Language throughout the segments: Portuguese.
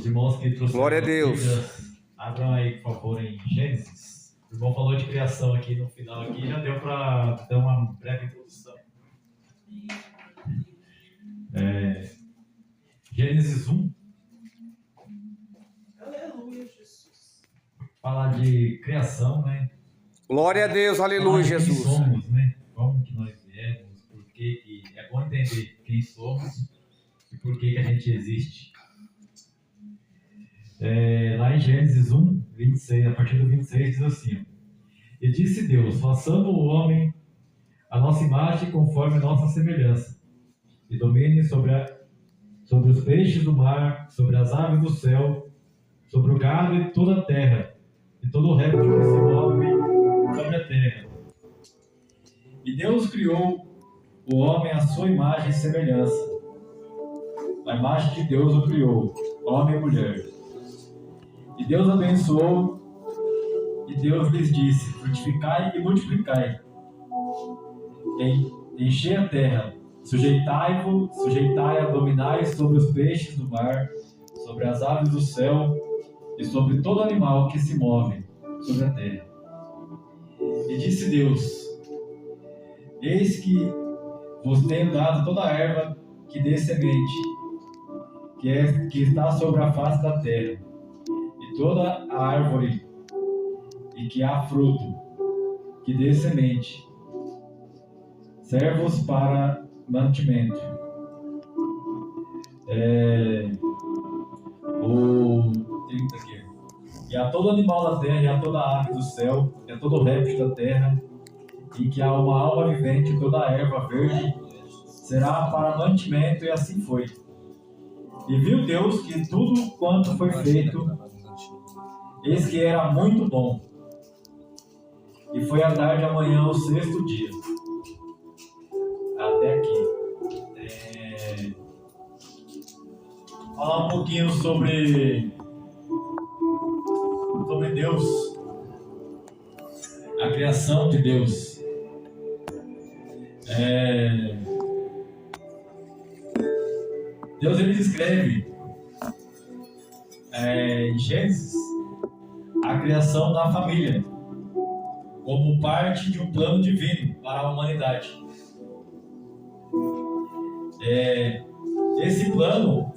Os irmãos que trouxeram Glória a Deus. Bíblias, abram aí, por favor, em Gênesis. O irmão falou de criação aqui no final, aqui já deu para dar uma breve introdução. Gênesis 1. Aleluia, Jesus. Falar de criação, né? Glória a Deus, aleluia, Falar de quem Jesus. somos, né? Como que nós viemos, por que é bom entender quem somos e por que a gente existe. Lá em Gênesis 1, 26, a partir do 26, diz assim: E disse Deus: façamos o homem a nossa imagem conforme a nossa semelhança, e domine sobre os peixes do mar, sobre as aves do céu, sobre o gado e toda a terra, e todo o réptil que se move sobre a terra. E Deus criou o homem à sua imagem e semelhança. A imagem de Deus o criou, homem e mulher. E Deus abençoou, e Deus lhes disse: frutificai e multiplicai, enchei a terra, sujeitai a dominai sobre os peixes do mar, sobre as aves do céu e sobre todo animal que se move sobre a terra. E disse Deus: eis que vos tenho dado toda a erva que dê semente, que está sobre a face da terra, e toda a árvore e que há fruto, que dê semente, servos para mantimento. O 30 aqui. E a todo animal da terra, e a toda ave do céu, e a todo réptil da terra, e que há uma alma vivente, e toda a erva verde, será para mantimento, e assim foi. E viu Deus que tudo quanto foi feito, eis que era muito bom. E foi à tarde e amanhã o sexto dia. Até aqui. Falar um pouquinho sobre Deus, a criação de Deus. Deus, ele descreve em Gênesis a criação da família como parte de um plano divino para a humanidade. Esse plano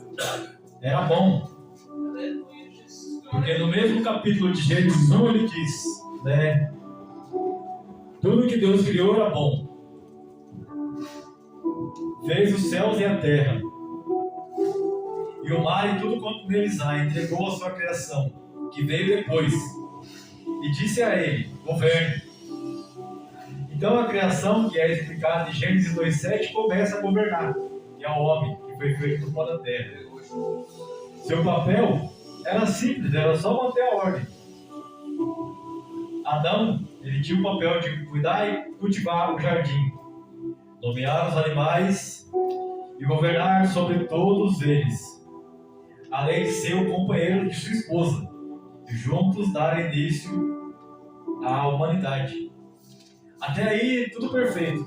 era bom, porque no mesmo capítulo de Gênesis 1 ele diz, né, tudo que Deus criou era bom, fez os céus e a terra, e o mar e tudo quanto neles há, entregou a sua criação, que veio depois, e disse a ele: governe. Então a criação, que é explicada em Gênesis 2:7, começa a governar, que é o homem que foi feito do pó da terra. Seu papel era simples, era só manter a ordem. Adão, ele tinha o papel de cuidar e cultivar o jardim, nomear os animais e governar sobre todos eles, além de ser o companheiro de sua esposa, e juntos dar início à humanidade. Até aí, tudo perfeito.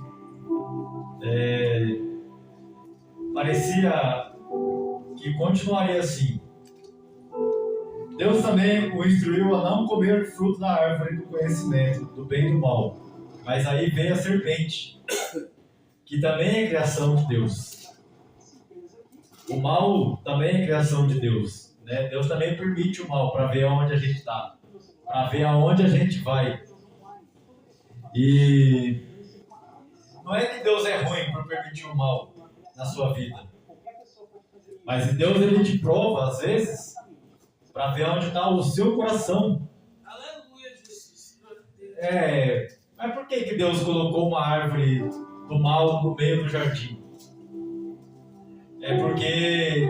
Parecia que continuaria assim. Deus também o instruiu a não comer fruto da árvore do conhecimento, do bem e do mal. Mas aí veio a serpente, que também é criação de Deus. O mal também é criação de Deus, né? Deus também permite o mal para ver aonde a gente está, para ver aonde a gente vai. E não é que Deus é ruim por permitir o mal na sua vida, mas Deus, ele te prova às vezes para ver onde está o seu coração. Aleluia, Jesus. Mas por que Deus colocou uma árvore do mal no meio do jardim? É porque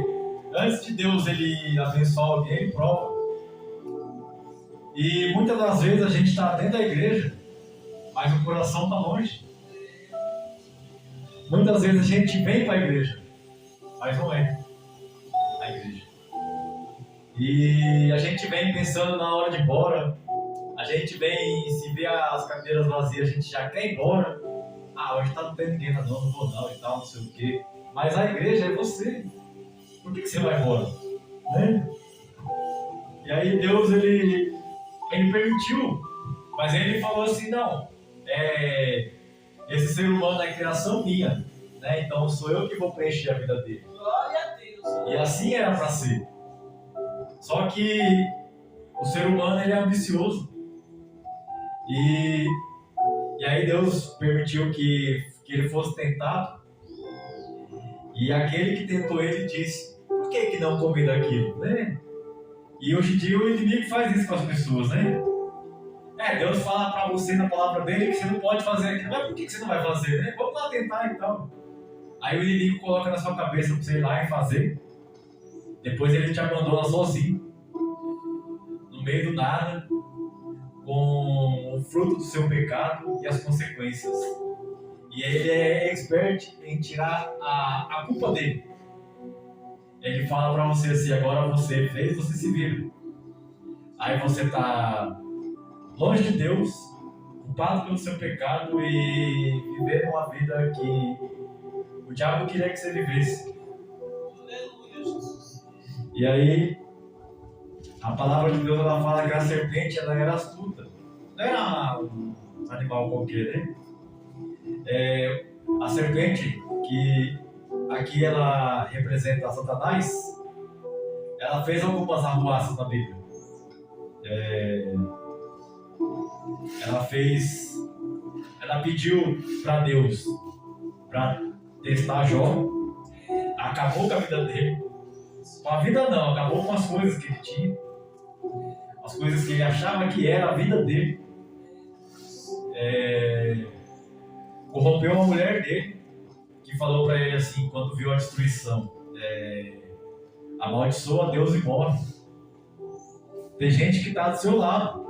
antes de Deus ele abençoar alguém, ele prova. E muitas das vezes a gente está dentro da igreja, mas o coração está longe. Muitas vezes a gente vem para a igreja, mas não é a igreja. E a gente vem pensando na hora de ir embora. A gente vem, se vê as cadeiras vazias, a gente já quer ir embora. Hoje não tem ninguém, não vou não e tal, não sei o quê. Mas a igreja é você. Por que você vai embora? Né? E aí Deus, ele permitiu, mas ele falou assim, não, esse ser humano é criação minha, né? Então sou eu que vou preencher a vida dele. Glória a Deus. E assim era para ser. Só que o ser humano, ele é ambicioso. E aí Deus permitiu que ele fosse tentado. E aquele que tentou ele disse, por que não comer daquilo, né? E hoje em dia o inimigo faz isso com as pessoas, né? Deus fala pra você na palavra dele que você não pode fazer aquilo. Mas por que você não vai fazer, né? Vamos lá tentar então. Aí o inimigo coloca na sua cabeça pra você ir lá e fazer. Depois ele te abandona sozinho, no meio do nada, com o fruto do seu pecado e as consequências. E ele é expert em tirar a culpa dele. Ele fala pra você assim, agora você fez, você se vira. Aí você tá longe de Deus, culpado pelo seu pecado e vivendo uma vida que o diabo queria que você vivesse. Aleluia, Jesus. E aí, a palavra de Deus, ela fala que a serpente, ela era astuta. Não era um animal qualquer, né? A serpente, que aqui ela representa Satanás, ela fez algumas arruaças na Bíblia. Ela pediu para Deus para testar Jó, acabou com a vida dele. Com a vida não, acabou com as coisas que ele tinha, as coisas que ele achava que era a vida dele. Corrompeu uma mulher dele, que falou para ele assim, quando viu a destruição, amaldiçoa Deus e morre. Tem gente que está do seu lado.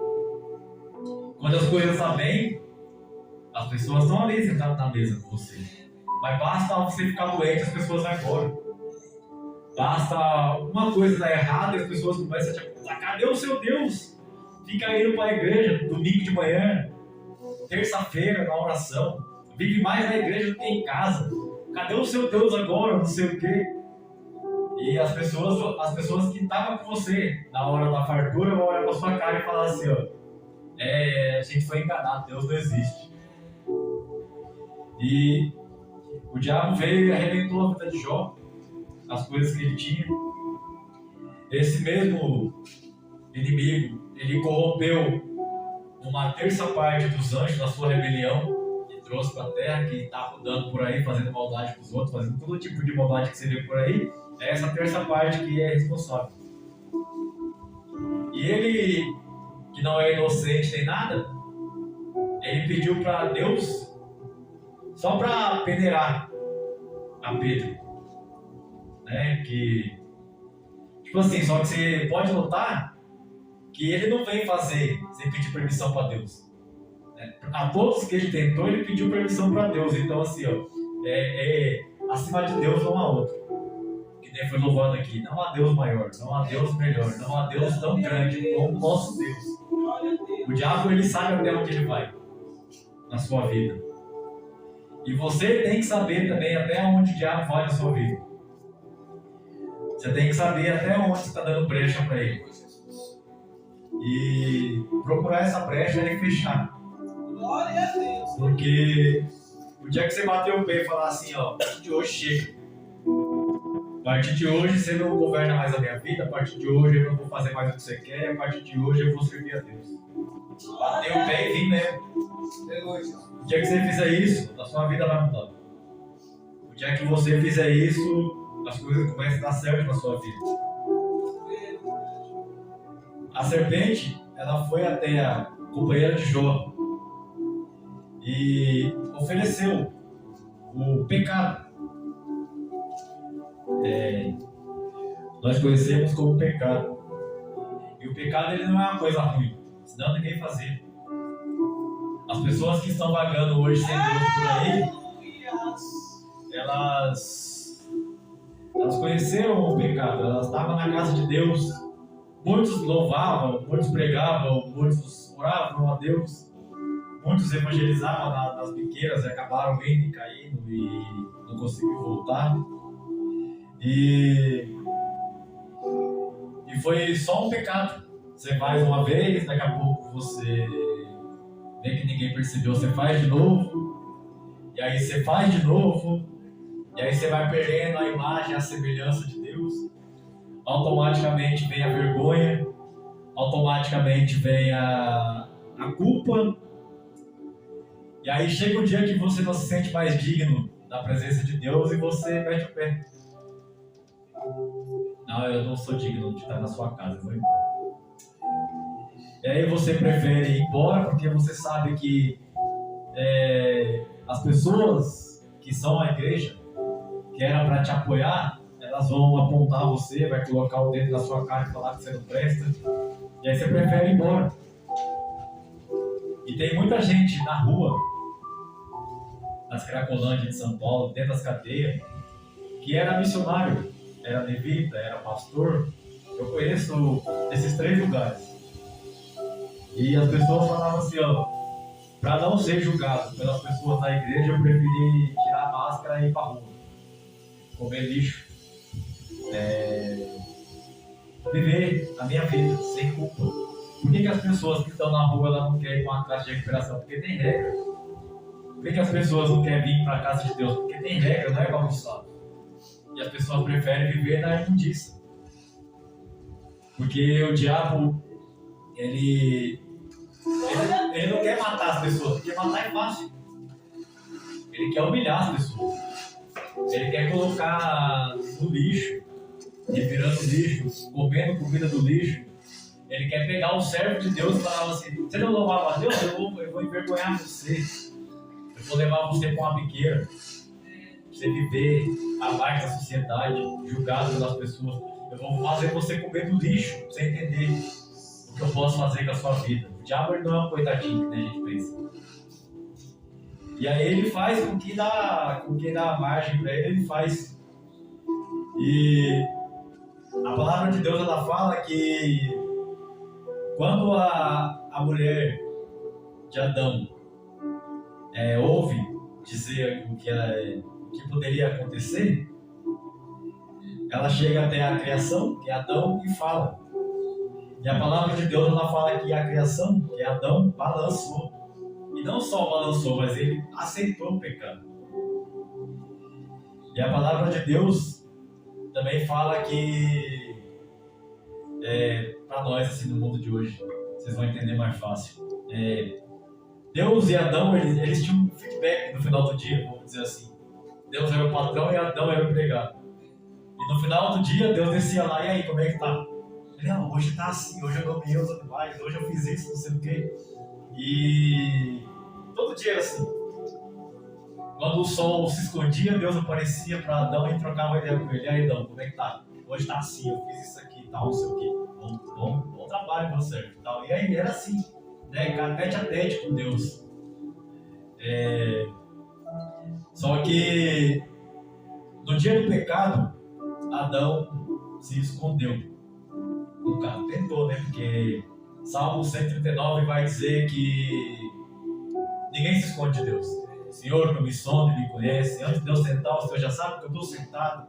Quando as coisas estão bem, as pessoas estão ali sentadas na mesa com você. Mas basta você ficar doente, as pessoas vão embora. Basta uma coisa dar errado e as pessoas começam a te apontar. Cadê o seu Deus? Fica indo para a igreja, domingo de manhã, terça-feira, na oração. Vive mais na igreja do que em casa. Cadê o seu Deus agora? Não sei o quê. E as pessoas que estavam com você na hora da fartura vão olhar para sua cara e falar assim, a gente foi enganado, Deus não existe. E o diabo veio e arrebentou a vida de Jó, as coisas que ele tinha. Esse mesmo inimigo, ele corrompeu uma terça parte dos anjos na sua rebelião e trouxe para a terra, que está rodando por aí, fazendo maldade com os outros, fazendo todo tipo de maldade que você vê por aí. É essa terça parte que é responsável. E ele, que não é inocente nem nada, ele pediu para Deus só para peneirar a Pedro, né? Que, tipo assim, só que você pode notar que ele não vem fazer sem pedir permissão para Deus. A todos que ele tentou, ele pediu permissão para Deus. Então, assim, acima de Deus não há outro. Que nem foi louvando aqui. Não há Deus maior, não há Deus melhor, não há Deus tão grande como o nosso Deus. O diabo, ele sabe até onde ele vai na sua vida. E você tem que saber também até onde o diabo vai na sua vida. Você tem que saber até onde você está dando brecha para ele. E procurar essa brecha e fechar. Glória a Deus. Porque o dia que você bater o pé e falar assim, a partir de hoje chega. A partir de hoje você não governa mais a minha vida, a partir de hoje eu não vou fazer mais o que você quer, a partir de hoje eu vou servir a Deus. Bater o pé e vir mesmo. O dia que você fizer isso, a sua vida vai mudar. O dia que você fizer isso, as coisas começam a dar certo na sua vida. A serpente, ela foi até a companheira de Jó e ofereceu o pecado. Nós conhecemos como pecado. E o pecado, ele não é uma coisa ruim, senão ninguém fazia. As pessoas que estão vagando hoje sem Deus por aí, elas conheceram o pecado, elas estavam na casa de Deus. Muitos louvavam, muitos pregavam, muitos oravam a Deus, muitos evangelizavam nas biqueiras e acabaram indo e caindo e não conseguiram voltar. E foi só um pecado Você faz uma vez, daqui a pouco você vê que ninguém percebeu, você faz de novo, e aí você faz de novo, e aí você vai perdendo a imagem, a semelhança de Deus. Automaticamente vem a vergonha, automaticamente vem a culpa, e aí chega um dia que você não se sente mais digno da presença de Deus e você mete o pé. Não, eu não sou digno de estar na sua casa, eu vou embora. E aí você prefere ir embora porque você sabe que as pessoas que são a igreja, que era para te apoiar, elas vão apontar você, vai colocar o dedo na sua cara e falar que você não presta. E aí você prefere ir embora. E tem muita gente na rua, nas Cracolândias de São Paulo, dentro das cadeias, que era missionário, era levita, era pastor. Eu conheço esses 3 lugares. E as pessoas falavam assim, ó, para não ser julgado pelas pessoas da igreja, eu preferi tirar a máscara e ir pra rua, comer lixo, viver a minha vida sem culpa. Por que as pessoas que estão na rua elas não querem ir para uma casa de recuperação? Porque tem regra. Por que as pessoas não querem vir para a casa de Deus? Porque tem regra, não é bagunçado. E as pessoas preferem viver na imundícia. Porque o diabo, ele não quer matar as pessoas, porque matar é fácil. Ele quer humilhar as pessoas. Ele quer colocar no lixo, revirando lixo, comendo comida do lixo. Ele quer pegar o servo de Deus e falar assim: você não louvava a Deus? Eu vou envergonhar você. Eu vou levar você para uma biqueira. Você viver abaixo da sociedade, julgado pelas pessoas. Eu vou fazer você comer do lixo, pra você entender o que eu posso fazer com a sua vida. O diabo ele não é um coitadinho, que a gente pensa. E aí ele faz com que dá margem para ele faz. E a palavra de Deus ela fala que quando a mulher de Adão ouve dizer o que poderia acontecer, ela chega até a criação, que é Adão, e fala. E a palavra de Deus ela fala que a criação, que é Adão, balançou. E não só balançou, mas ele aceitou o pecado. E a palavra de Deus também fala que, para nós, assim, no mundo de hoje, vocês vão entender mais fácil. Deus e Adão, eles tinham um feedback no final do dia, vamos dizer assim. Deus era o patrão e Adão era o empregado. E no final do dia, Deus descia lá, e aí, como é que tá? Ele, hoje tá assim, hoje eu nomeei os animais, hoje eu fiz isso, não sei o quê. E todo dia era assim. Quando o sol se escondia, Deus aparecia para Adão e trocava ideia com ele. E aí, Adão, como é que tá? Hoje tá assim, eu fiz isso aqui e tal, não sei o quê. Bom trabalho, meu servo. E aí era assim, né? Tete a tete com Deus. Só que no dia do pecado, Adão se escondeu. No caso, tentou, né? Porque Salmo 139 vai dizer que ninguém se esconde de Deus. Senhor, que me sonde, me conhece. Antes de eu sentar, o Senhor já sabe que eu estou sentado.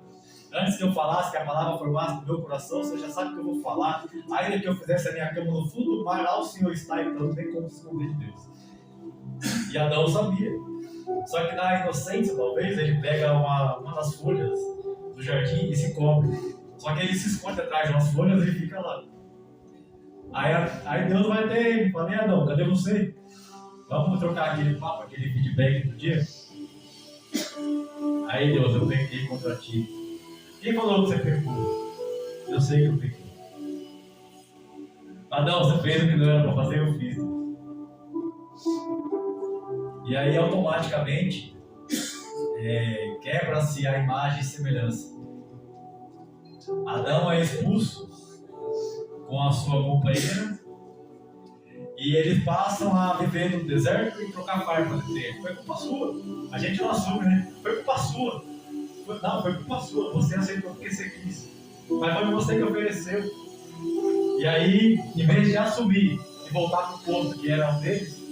Antes que eu falasse, que a palavra formasse no meu coração, o Senhor já sabe que eu vou falar. Ainda que eu fizesse a minha cama no fundo do mar, lá o Senhor está, então não tem como se esconder de Deus. E Adão sabia. Só que na inocência, talvez, ele pega uma das folhas do jardim e se cobre. Só que ele se esconde atrás de umas folhas e fica lá. Aí Deus vai até ele e fala: Adão, cadê você? Vamos trocar aquele papo, aquele feedback do dia? Aí Deus, eu pequei contra ti. Quem falou que você pecou? Eu sei que eu pequei. Adão, você fez o que não era para fazer, eu fiz. E aí automaticamente quebra-se a imagem e semelhança. Adão é expulso com a sua companheira e eles passam a viver no deserto e trocar farpas entre eles. Foi culpa sua. A gente não assume, né? Foi culpa sua. Foi culpa sua. Você aceitou porque você quis. Mas foi você que ofereceu. E aí, em vez de assumir e voltar para o posto que era um deles,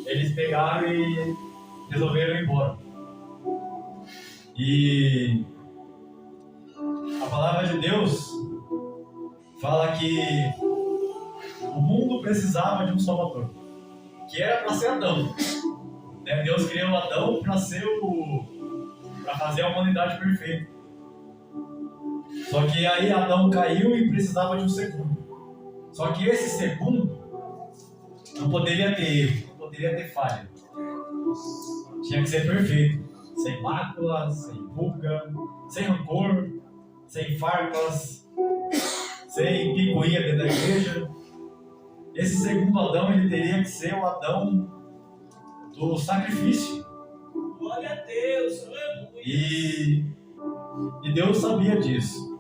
eles pegaram e resolveram ir embora. E a palavra de Deus fala que mundo precisava de um Salvador, que era para ser Adão. Né? Deus criou Adão para fazer a humanidade perfeita. Só que aí Adão caiu e precisava de um segundo. Só que esse segundo não poderia ter erro, não poderia ter falha. Tinha que ser perfeito, sem mácula, sem pulga, sem rancor, sem farpas, sem picuinha dentro da igreja. Esse segundo Adão, ele teria que ser o Adão do sacrifício. Glória a Deus, aleluia. E Deus sabia disso.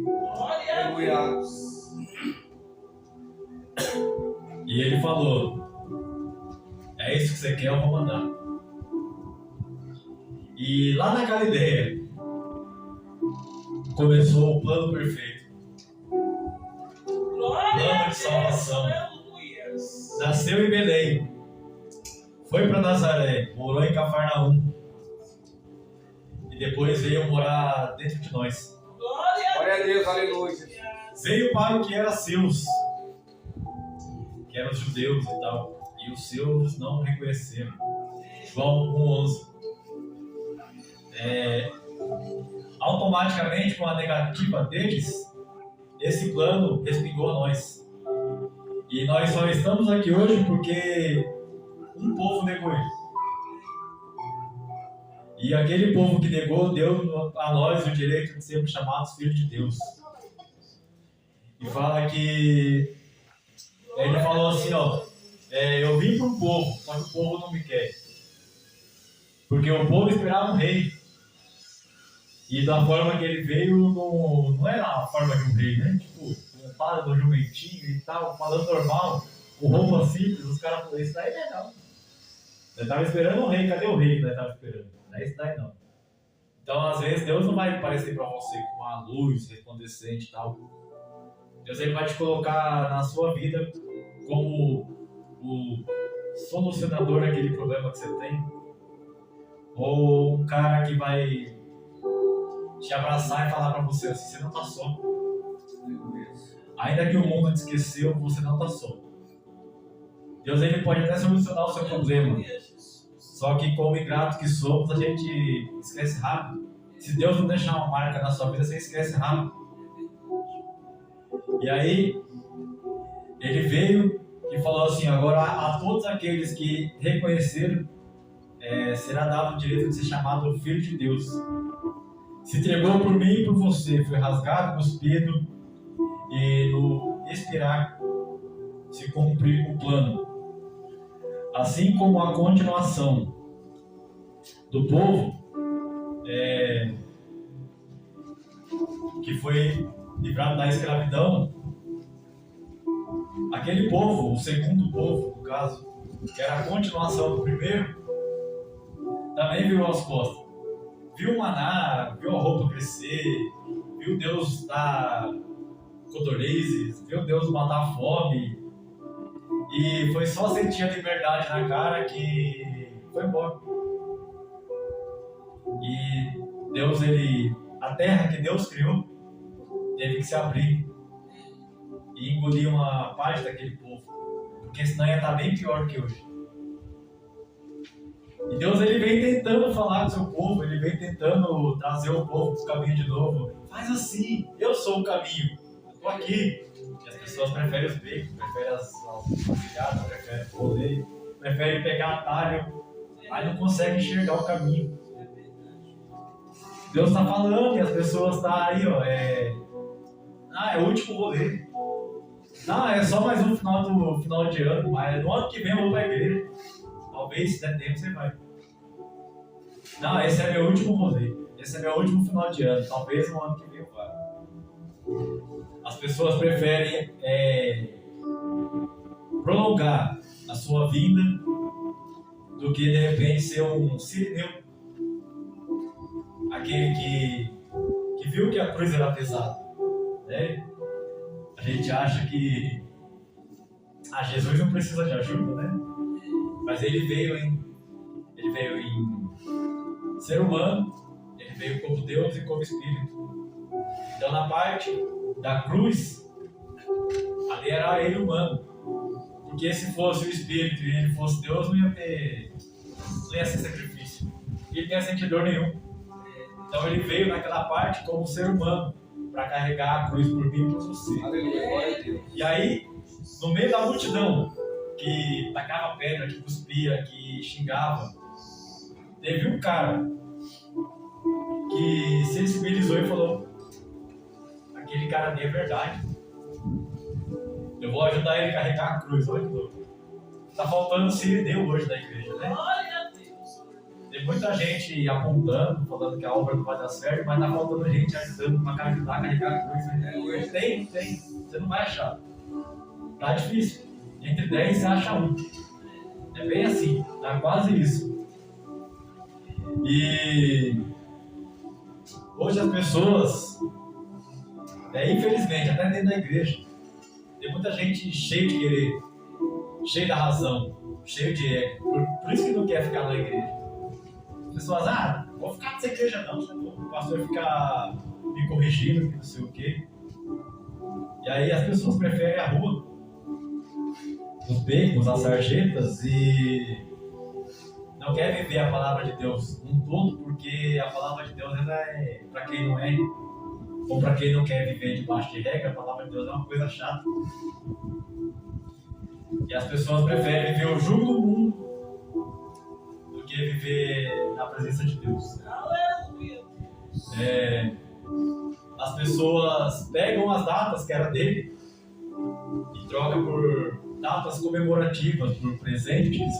Glória a Deus. E ele falou: é isso que você quer, eu vou mandar. E lá na Galileia começou o plano perfeito. Glória Plano a de Deus, salvação. aleluia. Nasceu em Belém, foi para Nazaré, morou em Cafarnaum e depois veio morar dentro de nós. Glória a Deus, aleluia. Veio para o que era seus, que eram os judeus e tal, e os seus não reconheceram. João 1,11. Automaticamente, com a negativa deles, esse plano respingou a nós. E nós só estamos aqui hoje porque um povo negou ele. E aquele povo que negou deu a nós o direito de sermos chamados filhos de Deus. E fala que... Ele falou assim, ó, eu vim para um povo, só que o povo não me quer. Porque o povo esperava um rei. E da forma que ele veio, não era a forma de um rei, né? Tipo, montado no jumentinho e tal, falando normal, com roupa simples, os caras falaram, isso daí não é não. Eu tava esperando um rei, cadê o rei que nós tava esperando? Não é isso daí não. Então, às vezes, Deus não vai aparecer para você com uma luz resplandecente e tal. Deus ele vai te colocar na sua vida como o solucionador daquele problema que você tem. Ou um cara que vai te abraçar e falar para você assim, você não tá só. Ainda que o mundo te esqueceu, você não tá só. Deus ele pode até solucionar o seu problema. Só que como ingrato que somos, a gente esquece rápido. Se Deus não deixar uma marca na sua vida, você esquece rápido. E aí, ele veio e falou assim, agora a todos aqueles que reconheceram, será dado o direito de ser chamado Filho de Deus. Se entregou por mim e por você, foi rasgado, cuspido, e no expirar se cumpriu o plano. Assim como a continuação do povo que foi livrado da escravidão, aquele povo, o segundo povo, no caso, que era a continuação do primeiro, também virou as costas. Viu o maná, viu a roupa crescer, viu Deus dar codornizes, viu Deus matar a fome, e foi só sentir a liberdade na cara que foi embora. E Deus, a terra que Deus criou, teve que se abrir e engolir uma parte daquele povo, porque senão ia estar bem pior que hoje. E Deus ele vem tentando falar com o seu povo, ele vem tentando trazer o povo para o caminho de novo. Faz assim, eu sou o caminho, eu estou aqui. E as pessoas preferem os becos, preferem as cigadas, preferem o rolê, preferem pegar atalho, aí não conseguem enxergar o caminho. Deus está falando e as pessoas estão aí, ó, é o último rolê. Não, é só mais um final de ano, mas no ano que vem eu vou para a igreja. Talvez, se der tempo, você vai. Não, esse é meu último rolê. Esse é meu último final de ano. Talvez no ano que vem eu vá. As pessoas preferem prolongar a sua vida do que, de repente, ser um sirineu. Aquele que viu que a cruz era pesada. Né? A gente acha que Jesus não precisa de ajuda, né? Mas ele veio em ser humano, ele veio como Deus e como Espírito. Então, na parte da cruz, ali ali era ele humano. Porque se fosse o Espírito e ele fosse Deus, não ia ser sacrifício. Ele não ia sentir dor nenhum. Então ele veio naquela parte como ser humano, para carregar a cruz por mim e por você. Aleluia, glória a Deus. E aí, no meio da multidão, que tacava pedra, que cuspia, que xingava, teve um cara que sensibilizou e falou: aquele cara ali é verdade. Eu vou ajudar ele a carregar a cruz. Olha que louco. Tá faltando Sirineu hoje na igreja, né? Glória a Deus. Tem muita gente apontando, falando que a obra não vai dar certo, mas tá faltando gente ajudando para ajudar a carregar a cruz. Né? Tem. Você não vai achar. Tá difícil. Entre 10 você acha um. É bem assim. Tá quase isso. E hoje as pessoas, infelizmente, até dentro da igreja, tem muita gente cheia de querer, cheia da razão, cheia de ego. Por isso que não quer ficar na igreja. As pessoas, não vou ficar nessa igreja não, o pastor fica me corrigindo, não sei o quê. E aí as pessoas preferem a rua, os becos, as sarjetas, e não quer viver a palavra de Deus um todo, porque a palavra de Deus ela é para quem não é, ou para quem não quer viver debaixo de regra. A palavra de Deus é uma coisa chata. E as pessoas preferem viver o jugo do mundo do que viver na presença de Deus. Aleluia. As pessoas pegam as datas que era dele e trocam por datas comemorativas, por presentes.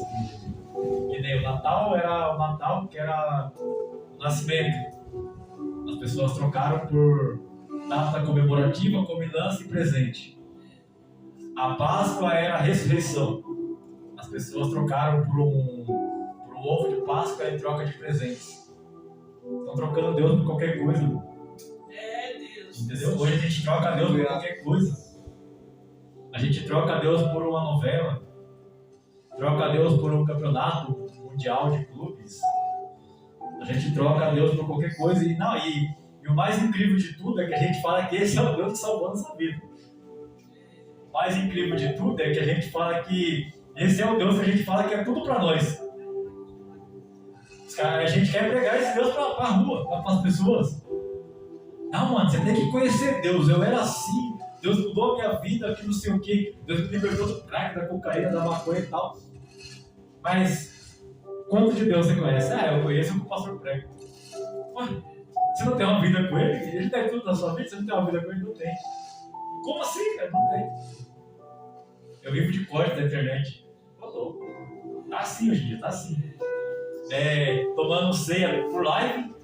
Que nem o Natal era o Natal, que era o nascimento. As pessoas trocaram por data comemorativa, comilança e presente. A Páscoa era a ressurreição. As pessoas trocaram por um ovo de Páscoa em troca de presentes. Estão trocando Deus por qualquer coisa. Deus. Entendeu? Hoje a gente troca Deus por qualquer coisa. A gente troca Deus por uma novela. Troca Deus por um campeonato mundial de clubes. A gente troca Deus por qualquer coisa. E o mais incrível de tudo é que a gente fala que esse é o Deus que salvou a nossa vida. O mais incrível de tudo é que a gente fala que esse é o Deus que a gente fala que é tudo pra nós. A gente quer pregar esse Deus pra rua, para as pessoas. Não, mano, você tem que conhecer Deus. Eu era assim, Deus mudou a minha vida, que não sei o que. Deus me libertou do crack, da cocaína, da maconha e tal. Mas, quanto de Deus você conhece? Eu conheço o que o pastor prega. Ué, você não tem uma vida com ele? Ele tem tudo na sua vida, você não tem uma vida com ele? Não tem. Como assim, cara? Não tem. Eu vivo de corte da internet. Tô louco. Tá assim hoje em dia, tá assim. Tomando ceia por live,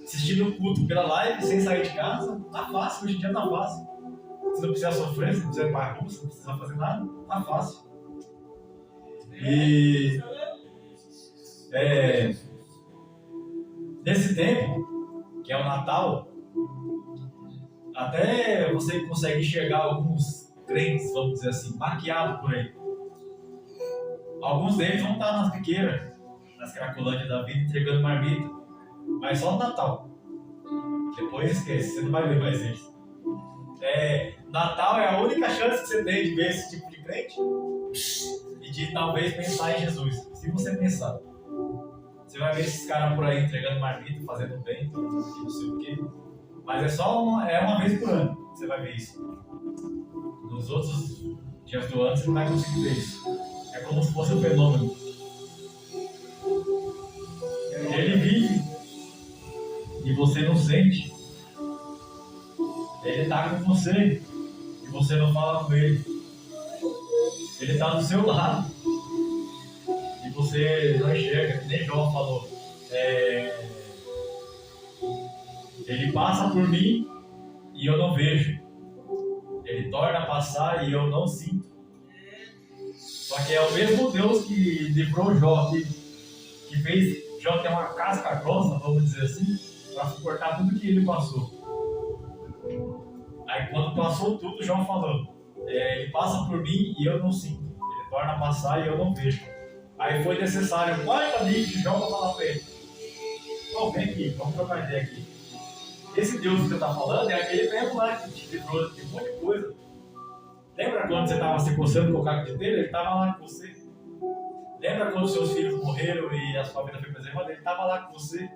assistindo o culto pela live, sem sair de casa. Tá fácil, hoje em dia tá fácil. Você não precisa sofrer, você não precisa ir pra rua, você não precisa fazer nada. Tá fácil. E nesse tempo, que é o Natal, até você consegue enxergar alguns crentes, vamos dizer assim, maquiados por aí. Alguns deles vão estar nas biqueiras, nas cracolândias da vida, entregando marmita, mas só no Natal. Depois esquece, você não vai ver mais eles. Natal é a única chance que você tem de ver esse tipo de crente e de talvez pensar em Jesus. Se você pensar, você vai ver esses caras por aí entregando marmita, fazendo bem, não sei o quê. Mas é só uma vez por ano que você vai ver isso. Nos outros dias do ano você não vai conseguir ver isso. É como se fosse um fenômeno. Ele vive e você não sente. Ele está com você e você não fala com ele. Ele está do seu lado e você não enxerga, que nem João falou. Ele passa por mim e eu não vejo. Ele torna a passar e eu não sinto. Só que é o mesmo Deus que livrou Jó, que fez Jó ter uma casca grossa, vamos dizer assim, para suportar tudo que ele passou. Aí quando passou tudo, Jó falou, ele passa por mim e eu não sinto. Ele torna a passar e eu não vejo. Aí foi necessário 40 amigos de Jó para falar para ele: vem aqui, vamos trocar ideia aqui. Esse Deus que você está falando é aquele mesmo lá que te livrou de um monte de coisa. Lembra quando você estava se coçando com o caco de telha? Ele estava lá com você. Lembra quando seus filhos morreram e a sua vida foi preservada? Ele estava lá com você.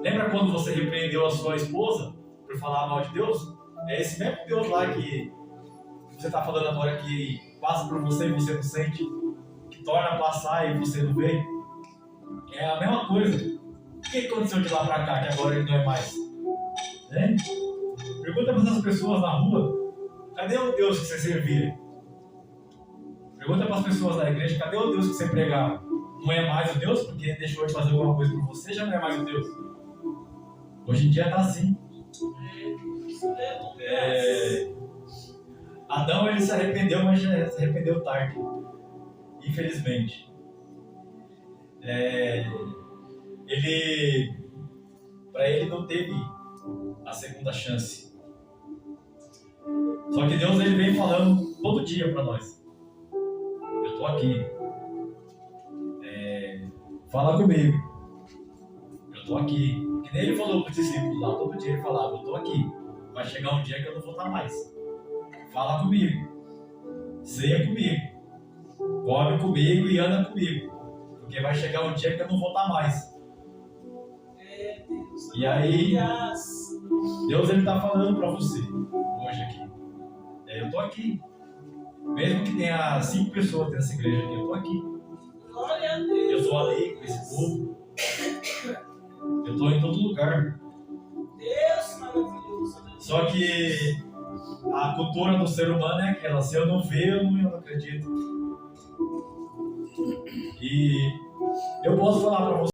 Lembra quando você repreendeu a sua esposa por falar mal de Deus? É esse mesmo Deus lá que você está falando agora, que passa por você e você não sente, que torna passar e você não vê. É a mesma coisa. O que aconteceu de lá para cá que agora ele não é mais? Né? Pergunta para as pessoas na rua, cadê o Deus que você servia? Pergunta para as pessoas da igreja, cadê o Deus que você pregava? Não é mais o Deus porque deixou de fazer alguma coisa por você, já não é mais o Deus. Hoje em dia está assim. Adão, ele se arrependeu, mas já se arrependeu tarde, infelizmente. Para ele não teve a segunda chance. Só que Deus, ele vem falando todo dia para nós. Eu estou aqui. Fala comigo. Eu estou aqui. Que nem ele falou para os discípulos lá, todo dia ele falava, eu estou aqui. Vai chegar um dia que eu não vou estar mais. Fala comigo. Ceia comigo. Come comigo e anda comigo. Porque vai chegar um dia que eu não vou estar mais. E aí, Deus, ele está falando para você hoje aqui. Eu estou aqui. Mesmo que tenha 5 pessoas nessa igreja aqui, eu estou aqui. Glória a Deus. Eu estou ali com esse povo. Eu estou em todo lugar. Deus maravilhoso. Só que a cultura do ser humano é aquela: se eu não ver, eu não acredito. E eu posso falar para você.